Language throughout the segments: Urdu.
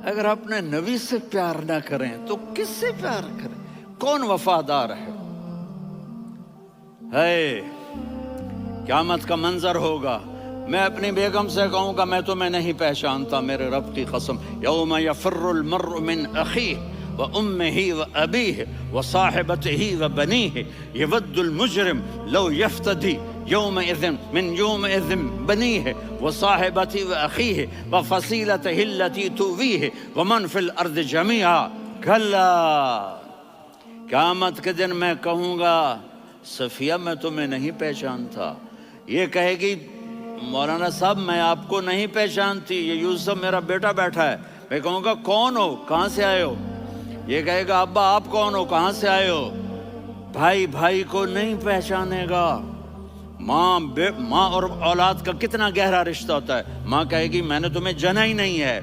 اگر اپنے نبی سے پیار نہ کریں تو کس سے پیار کریں؟ کون وفادار ہے؟ قیامت کا منظر ہوگا، میں اپنی بیگم سے کہوں گا میں تمہیں نہیں پہچانتا، میرے رب کی قسم، یوم یفر المرء من اخیہ وامہ وابیہ وصاحبتہ وبنیہ یود المجرم لو یفتدی یومئذ من یومئذ بنیہ وصاحبتہ واخیہ وفصیلتہ التی تؤویہ ومن فی الارض جمیعا کلا، قیامت کے دن میں کہوں گا صفیہ میں تمہیں نہیں پہچانتا، یہ کہے گی مولانا صاحب میں آپ کو نہیں پہچانتی، یہ یوسف میرا بیٹا بیٹھا ہے، میں کہوں گا کون ہو، کہاں سے آئے ہو؟ یہ کہے گا ابا آپ کون ہو، کہاں سے آئے ہو؟ بھائی بھائی کو نہیں پہچانے گا۔ ماں اور اولاد کا کتنا گہرا رشتہ ہوتا ہے، ماں کہے گی میں نے تمہیں جنا ہی نہیں ہے،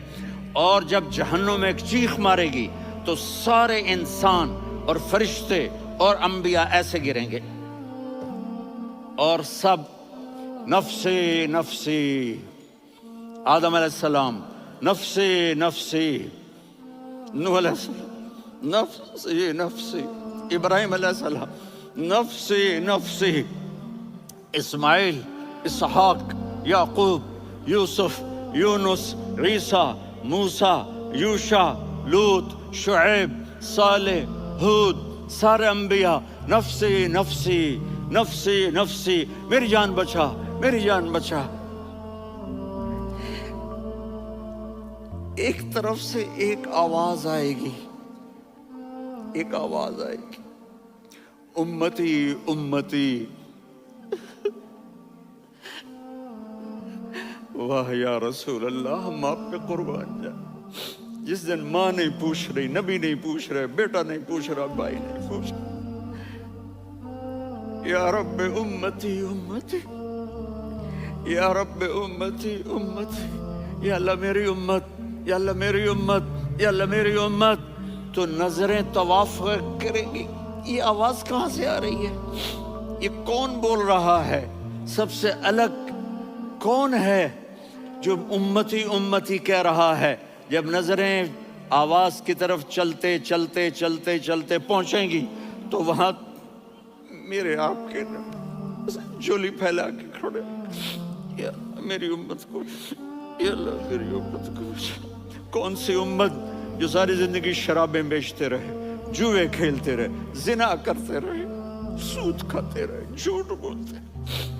اور جب جہنم میں ایک چیخ مارے گی تو سارے انسان اور فرشتے اور انبیاء ایسے گریں گے اور سب نفسی نفسی، آدم علیہ السلام نفسی نفسی، نوح علیہ السلام نفسی نفسی، ابراہیم علیہ السلام نفسی نفسی، اسماعیل، اسحاق، یعقوب، یوسف، یونس، عیسیٰ، موسیٰ، یوشع، لوط، شعیب، صالح، ہود، سارے انبیاء نفسی نفسی نفسی نفسی، میری جان بچا میری جان بچا۔ ایک طرف سے ایک آواز آئے گی، ایک آواز آئے گی، امتی امتی، واہ یا رسول اللہ ہم آپ پہ قربان جائیں۔ جس دن ماں نہیں پوچھ رہی، نبی نہیں پوچھ رہے، بیٹا نہیں پوچھ رہا، بھائی نہیں پوچھ رہا، یا رب امتی امتی، یا رب امتی امتی، یا اللہ میری امت، یا اللہ میری امت، یا اللہ میری امت، تو نظریں طواف کریں گی، یہ آواز کہاں سے آ رہی ہے؟ یہ کون بول رہا ہے؟ سب سے الگ کون ہے جو امتی امتی کہہ رہا ہے؟ جب نظریں آواز کی طرف چلتے چلتے چلتے چلتے پہنچیں گی تو وہاں میرے آپ کے جھولی پھیلا کے کھڑے، یا اللہ میری امت کو، یا اللہ میری امت کو۔ کون سی امت جو ساری زندگی شرابیں بیچتے رہے، جوئے کھیلتے رہے، زنا کرتے رہے، سود کھاتے رہے، جھوٹ بولتے رہے،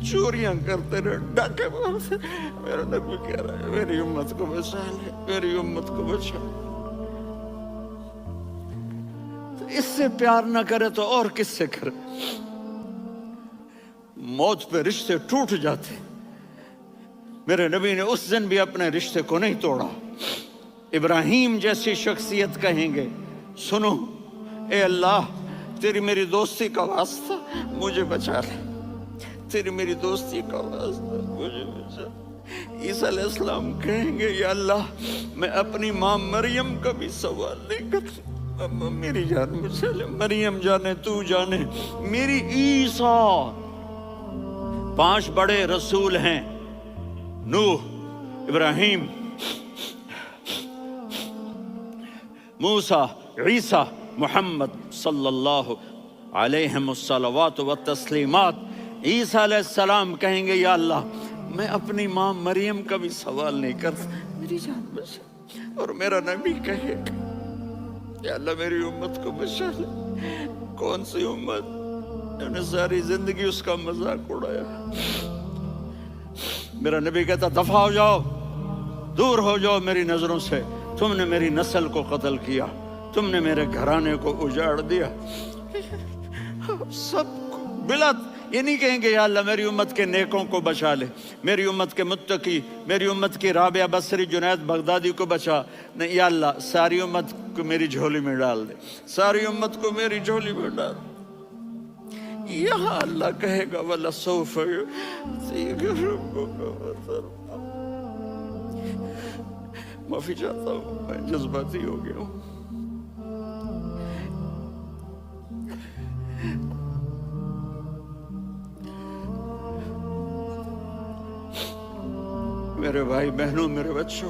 چوریاں کرتے رہے، ڈاکے مارتے رہے۔ میرا نبی کہہ رہا ہے میری امت کو بچا لے، میری امت کو بچا لے۔ اس سے پیار نہ کرے تو اور کس سے کرے؟ موت پہ رشتے ٹوٹ جاتے، میرے نبی نے اس دن بھی اپنے رشتے کو نہیں توڑا۔ ابراہیم جیسی شخصیت کہیں گے سنو اے اللہ تیری میری دوستی کا واسطہ مجھے بچا لے، تیری میری دوستی کا واسطہ مجھے بچا لے۔ عیسیٰ علیہ السلام کہیں گے یا اللہ میں اپنی ماں مریم کا بھی سوال نہیں کرتا، میری جان بچا لے، مریم جانے تو جانے میری عیسیٰ۔ 5 بڑے رسول ہیں، نوح، ابراہیم، موسیٰ، عیسیٰ، محمد صلی اللہ علیہ الصلوات والتسلیمات۔ عیسیٰ علیہ السلام کہیں گے یا اللہ میں اپنی ماں مریم کا بھی سوال نہیں کرتا، میری جان بچا۔ اور میرا نبی کہے گا یا اللہ میری امت کو بچا لے۔ کون سی امت جنہوں نے ساری زندگی اس کا مذاق اڑایا؟ میرا نبی کہتا دفع ہو جاؤ، دور ہو جاؤ میری نظروں سے، تم نے میری نسل کو قتل کیا، تم نے میرے گھرانے کو اجاڑ دیا۔ سب کو بلا یہ نہیں کہیں گے یا اللہ میری امت کے نیکوں کو بچا لے، میری امت کے متقی، میری امت کی رابعہ بصری، جنید بغدادی کو بچا، نہیں یا اللہ ساری امت کو میری جھولی میں ڈال دے، ساری امت کو میری جھولی میں ڈال دے۔ یہاں اللہ کہے گا وَلَسَوْفَ يُعْطِيكَ رَبُّكَ فَتَرْضَىٰ۔ معافی چاہتا ہوں میں جذباتی ہو گیا ہوں۔ میرے بھائی بہنوں، میرے بچوں،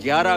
11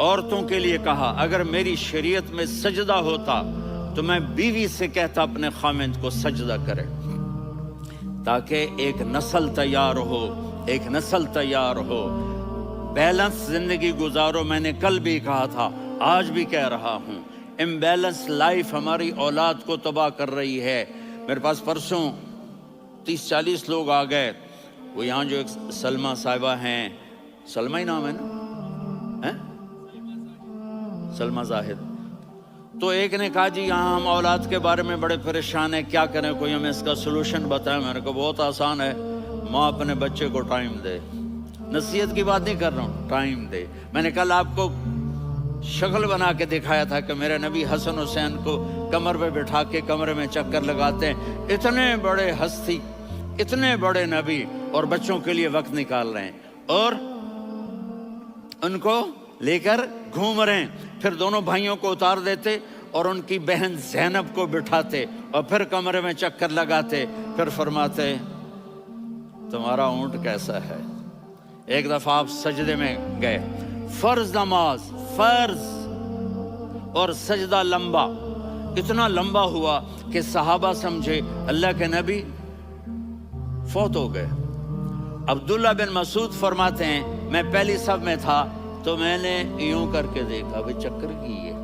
عورتوں کے لیے کہا اگر میری شریعت میں سجدہ ہوتا تو میں بیوی سے کہتا اپنے خامند کو سجدہ کرے، تاکہ ایک نسل تیار ہو، ایک نسل تیار ہو، بیلنس زندگی گزارو۔ میں نے کل بھی کہا تھا، آج بھی کہہ رہا ہوں، امبیلنس لائف ہماری اولاد کو تباہ کر رہی ہے۔ میرے پاس پرسوں 30-40 لوگ آ گئے، وہ یہاں جو ایک سلمہ صاحبہ ہیں، سلمہ ہی نام ہے نا، سلمہ زاہد، تو ایک نے کہا جی یہاں ہم اولاد کے بارے میں بڑے پریشان ہیں، کیا کریں، کوئی ہمیں اس کا سلوشن بتائیں۔ میں نے کہا بہت آسان ہے، ماں اپنے بچے کو ٹائم دے، نصیحت کی بات نہیں کر رہا ہوں، ٹائم دے۔ میں نے کل آپ کو شکل بنا کے دکھایا تھا کہ میرے نبی حسن حسین کو کمر پہ بٹھا کے کمرے میں چکر لگاتے ہیں، اتنے بڑے ہستی، اتنے بڑے نبی، اور بچوں کے لیے وقت نکال رہے ہیں اور ان کو لے کر گھوم رہے ہیں۔ پھر دونوں بھائیوں کو اتار دیتے اور ان کی بہن زینب کو بٹھاتے اور پھر کمرے میں چکر لگاتے، پھر فرماتے تمہارا اونٹ کیسا ہے۔ ایک دفعہ آپ سجدے میں گئے، فرض نماز، فرض، اور سجدہ لمبا، اتنا لمبا ہوا کہ صحابہ سمجھے اللہ کے نبی فوت ہو گئے۔ عبداللہ بن مسعود فرماتے ہیں میں پہلی صف میں تھا تو میں نے یوں کر کے دیکھا، بھی چکر کی ہے،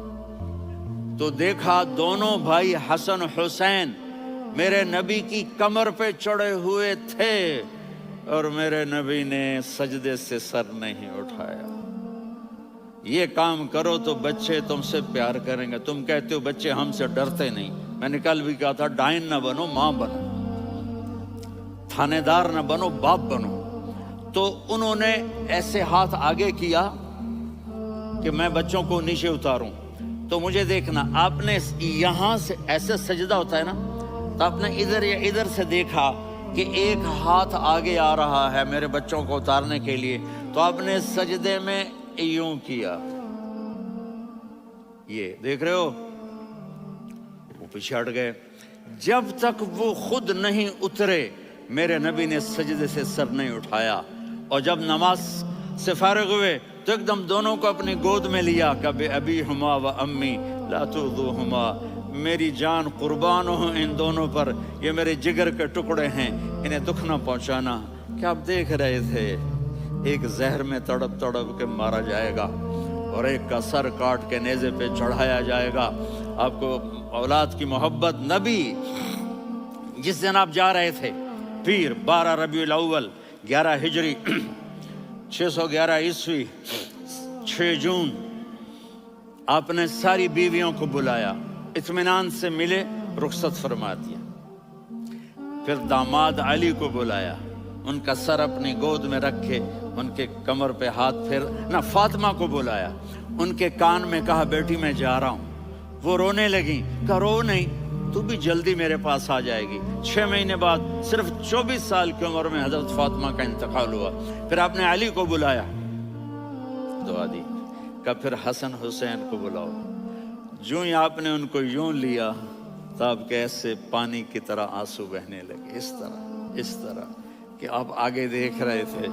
تو دیکھا دونوں بھائی حسن حسین میرے نبی کی کمر پہ چڑھے ہوئے تھے اور میرے نبی نے سجدے سے سر نہیں اٹھایا۔ یہ کام کرو تو بچے تم سے پیار کریں گے۔ تم کہتے ہو بچے ہم سے ڈرتے نہیں، میں نے کل بھی کہا تھا ڈائن نہ بنو، ماں بنو، تھانے دار نہ بنو، باپ بنو۔ تو انہوں نے ایسے ہاتھ آگے کیا کہ میں بچوں کو نیچے اتاروں، تو مجھے دیکھنا، آپ نے یہاں سے ایسے سجدہ ہوتا ہے نا، تو آپ نے ادھر یا ادھر سے دیکھا کہ ایک ہاتھ آگے آ رہا ہے میرے بچوں کو اتارنے کے لیے، تو آپ نے سجدے میں یوں کیا، یہ دیکھ رہے ہو، وہ پیچھے ہٹ گئے۔ جب تک وہ خود نہیں اترے میرے نبی نے سجدے سے سر نہیں اٹھایا، اور جب نماز سے فارغ ہوئے تو ایک دم دونوں کو اپنی گود میں لیا، کہ ابی ہما و امی لا تؤذوہما، میری جان قربان ہو ان دونوں پر، یہ میرے جگر کے ٹکڑے ہیں، انہیں دکھ نہ پہنچانا۔ کیا آپ دیکھ رہے تھے ایک زہر میں تڑپ تڑپ کے مارا جائے گا اور ایک کا سر کاٹ کے نیزے پہ چڑھایا جائے گا۔ آپ کو اولاد کی محبت، نبی جس دن آپ جا رہے تھے پیر 12 ربیع الاول 11 ہجری 611 عیسوی 6 جون، آپ نے ساری بیویوں کو بلایا، اطمینان سے ملے، رخصت فرما دیا۔ پھر داماد علی کو بلایا، ان کا سر اپنی گود میں رکھے، ان کے کمر پہ ہاتھ پھیر نہ، فاطمہ کو بلایا، ان کے کان میں کہا بیٹی میں جا رہا ہوں۔ وہ رونے لگیں، کہا رو نہیں، تو بھی جلدی میرے پاس آ جائے گی۔ 6 مہینے بعد صرف 24 سال کی عمر میں حضرت فاطمہ کا انتقال ہوا۔ پھر آپ نے علی کو بلایا، دعا دی، کہا پھر حسن حسین کو بلاؤ۔ جو ہی آپ نے ان کو یوں لیا تو آپ کے ایسے پانی کی طرح آنسو بہنے لگے، اس طرح کہ آپ آگے دیکھ رہے تھے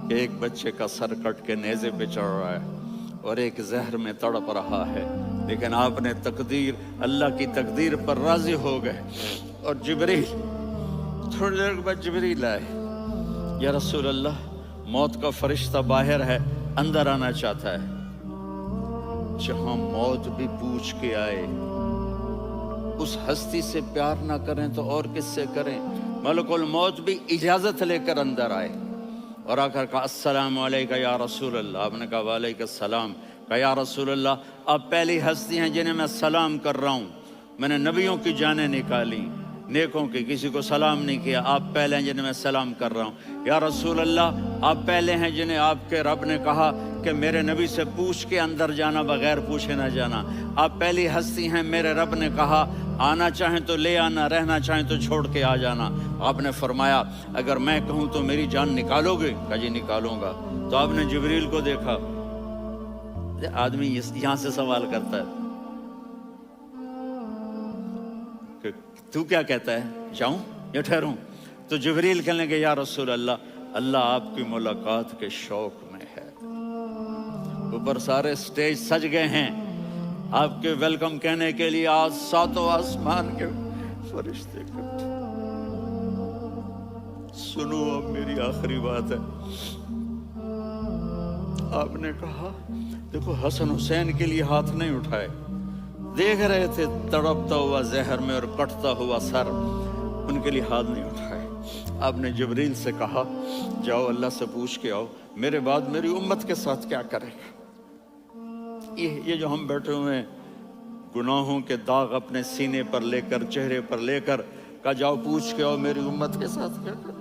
کہ ایک بچے کا سر کٹ کے نیزے پہ چڑھ رہا ہے اور ایک زہر میں تڑپ رہا ہے، لیکن آپ نے تقدیر، اللہ کی تقدیر پر راضی ہو گئے۔ اور جبریل، تھوڑی دیر کے بعد جبریل آئے، یا رسول اللہ موت کا فرشتہ باہر ہے، اندر آنا چاہتا ہے۔ جہاں موت بھی پوچھ کے آئے، اس ہستی سے پیار نہ کریں تو اور کس سے کریں؟ ملک الموت بھی اجازت لے کر اندر آئے اور آ کر کہا السلام علیکہ یا رسول اللہ۔ آپ نے کہا وعلیکم السلام۔ کہا یا رسول اللہ آپ پہلی ہستی ہیں جنہیں میں سلام کر رہا ہوں، میں نے نبیوں کی جانیں نکالی، نیکوں کی، کسی کو سلام نہیں کیا، آپ پہلے ہیں جنہیں میں سلام کر رہا ہوں۔ یا رسول اللہ آپ پہلے ہیں جنہیں آپ کے رب نے کہا کہ میرے نبی سے پوچھ کے اندر جانا، بغیر پوچھے نہ جانا۔ آپ پہلی ہستی ہیں، میرے رب نے کہا آنا چاہیں تو لے آنا، رہنا چاہیں تو چھوڑ کے آ جانا۔ آپ نے فرمایا اگر میں کہوں تو میری جان نکالو گے؟ کہا جی نکالوں گا۔ تو آپ نے جبریل کو دیکھا، آدمی یہاں سے سوال کرتا ہے کہ تو کیا کہتا ہے، جاؤں یا ٹھہروں؟ تو جبریل کہنے لگے یا رسول اللہ، اللہ آپ کی ملاقات کے شوق میں ہے، اوپر سارے سٹیج سج گئے ہیں آپ کے ویلکم کہنے کے لیے، آج ساتوں آسمان کے فرشتے اکٹھے۔ سنو اب میری آخری بات ہے۔ آپ نے کہا دیکھو حسن حسین کے لیے ہاتھ نہیں اٹھائے، دیکھ رہے تھے تڑپتا ہوا زہر میں اور کٹتا ہوا سر، ان کے لیے ہاتھ نہیں اٹھائے۔ آپ نے جبریل سے کہا جاؤ اللہ سے پوچھ کے آؤ میرے بعد میری امت کے ساتھ کیا کرے گا۔ یہ جو ہم بیٹھے ہوئے ہیں گناہوں کے داغ اپنے سینے پر لے کر، چہرے پر لے کر، کہا جاؤ پوچھ کے آؤ میری امت کے ساتھ کیا کرے۔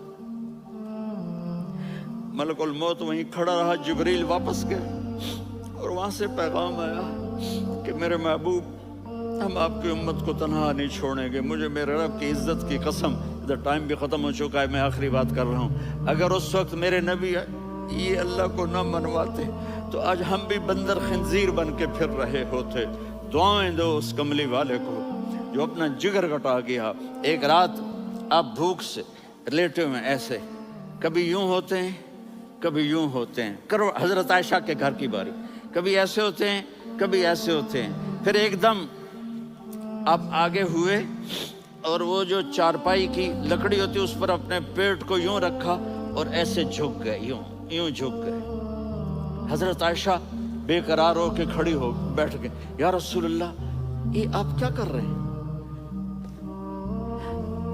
ملک الموت وہیں کھڑا رہا، جبریل واپس گئے اور وہاں سے پیغام آیا کہ میرے محبوب ہم آپ کی امت کو تنہا نہیں چھوڑیں گے، مجھے میرے رب کی عزت کی قسم، ادھر ٹائم بھی ختم ہو چکا ہے، میں آخری بات کر رہا ہوں، اگر اس وقت میرے نبی یہ اللہ کو نہ منواتے تو آج ہم بھی بندر خنزیر بن کے پھر رہے ہوتے۔ دعائیں دو اس کملی والے کو جو اپنا جگر کٹا گیا۔ ایک رات آپ بھوک سے لیٹے ہوئے ایسے، کبھی یوں ہوتے ہیں کبھی یوں ہوتے ہیں، کرو حضرت عائشہ کے گھر کی باری، کبھی ایسے ہوتے ہیں کبھی ایسے ہوتے ہیں، پھر ایک دم آپ آگے ہوئے اور وہ جو چارپائی کی لکڑی ہوتی اس پر اپنے پیٹ کو یوں رکھا اور ایسے جھک گئے، یوں جھک گئے۔ حضرت عائشہ بے قرار ہو کے کھڑی ہو بیٹھ گئے، یا رسول اللہ یہ آپ کیا کر رہے ہیں،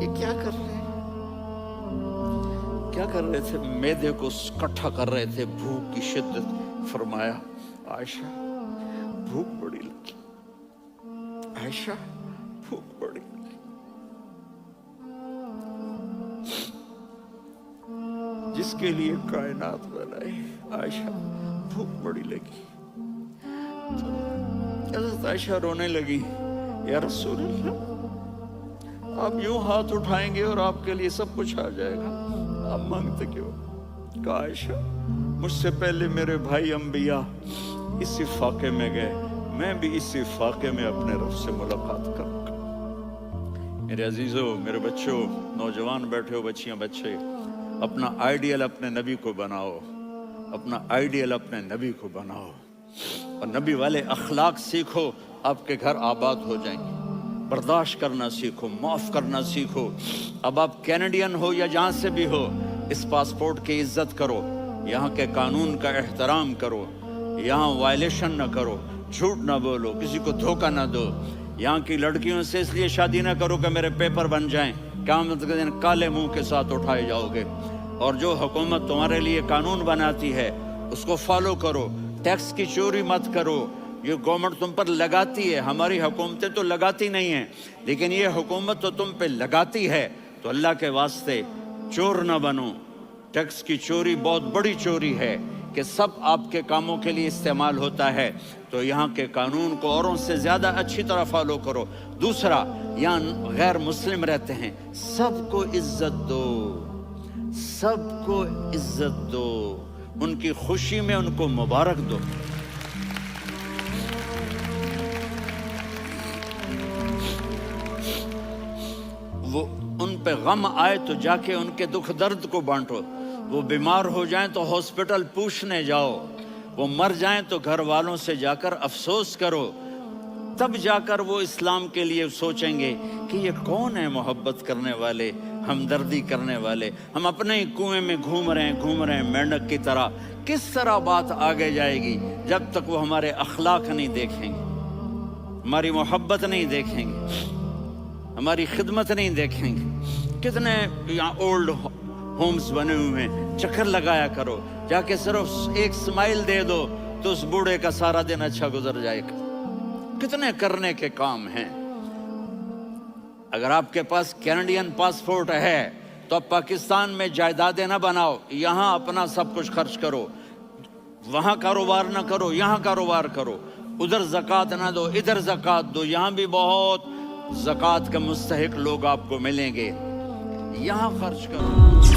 یہ کیا کر رہے ہیں؟ کیا کر رہے تھے؟ معدے کو کٹھا کر رہے تھے، بھوک کی شدت۔ فرمایا عائشہ بھوک بڑی لگی، عائشہ بھوک بڑی لگی، جس کے لیے کائنات بنائی، عائشہ بھوک بڑی لگی۔ حضرت عائشہ رونے لگی، یا رسول اللہ آپ یوں ہاتھ اٹھائیں گے اور آپ کے لیے سب کچھ آ جائے گا، آپ مانگتے کیوں؟ کہا عائشہ مجھ سے پہلے میرے بھائی انبیاء اسی فاقے میں گئے، میں بھی اسی فاقے میں اپنے رب سے ملاقات کروں گا۔ میرے عزیزوں، میرے بچوں، نوجوان بیٹھے ہو، بچیاں بچے، اپنا آئیڈیل اپنے نبی کو بناؤ، اپنا آئیڈیل اپنے نبی کو بناؤ اور نبی والے اخلاق سیکھو، آپ کے گھر آباد ہو جائیں گے۔ برداشت کرنا سیکھو، معاف کرنا سیکھو۔ اب آپ کینیڈین ہو یا جہاں سے بھی ہو، اس پاسپورٹ کی عزت کرو، یہاں کے قانون کا احترام کرو، یہاں وائلیشن نہ کرو، جھوٹ نہ بولو، کسی کو دھوکہ نہ دو۔ یہاں کی لڑکیوں سے اس لیے شادی نہ کرو کہ میرے پیپر بن جائیں، قیامت کے دن کالے منہ کے ساتھ اٹھائے جاؤ گے۔ اور جو حکومت تمہارے لیے قانون بناتی ہے اس کو فالو کرو، ٹیکس کی چوری مت کرو۔ یہ گورنمنٹ تم پر لگاتی ہے، ہماری حکومتیں تو لگاتی نہیں ہیں، لیکن یہ حکومت تو تم پہ لگاتی ہے، تو اللہ کے واسطے چور نہ بنو۔ ٹیکس کی چوری بہت بڑی چوری ہے کہ سب آپ کے کاموں کے لیے استعمال ہوتا ہے، تو یہاں کے قانون کو اوروں سے زیادہ اچھی طرح فالو کرو۔ دوسرا، یہاں غیر مسلم رہتے ہیں، سب کو عزت دو، سب کو عزت دو، ان کی خوشی میں ان کو مبارک دو۔ وہ ان پہ غم آئے تو جا کے ان کے دکھ درد کو بانٹو، وہ بیمار ہو جائیں تو ہاسپٹل پوچھنے جاؤ، وہ مر جائیں تو گھر والوں سے جا کر افسوس کرو، تب جا کر وہ اسلام کے لیے سوچیں گے کہ یہ کون ہے محبت کرنے والے، ہمدردی کرنے والے۔ ہم اپنے ہی کنویں میں گھوم رہے ہیں مینڈک کی طرح۔ کس طرح بات آگے جائے گی جب تک وہ ہمارے اخلاق نہیں دیکھیں گے، ہماری محبت نہیں دیکھیں گے، ہماری خدمت نہیں دیکھیں گے۔ کتنے یہاں اولڈ ہومز بنے ہوئے ہیں، چکر لگایا کرو، جا کے صرف ایک سمائل دے دو تو اس بوڑھے کا سارا دن اچھا گزر جائے گا۔ کتنے کرنے کے کام ہیں۔ اگر آپ کے پاس کینیڈین پاسپورٹ ہے تو اب پاکستان میں جائیدادیں نہ بناؤ، یہاں اپنا سب کچھ خرچ کرو، وہاں کاروبار نہ کرو، یہاں کاروبار کرو، ادھر زکوٰۃ نہ دو، ادھر زکوٰۃ دو، یہاں بھی بہت زکوٰۃ کے مستحق لوگ آپ کو ملیں گے، یہاں خرچ کرو۔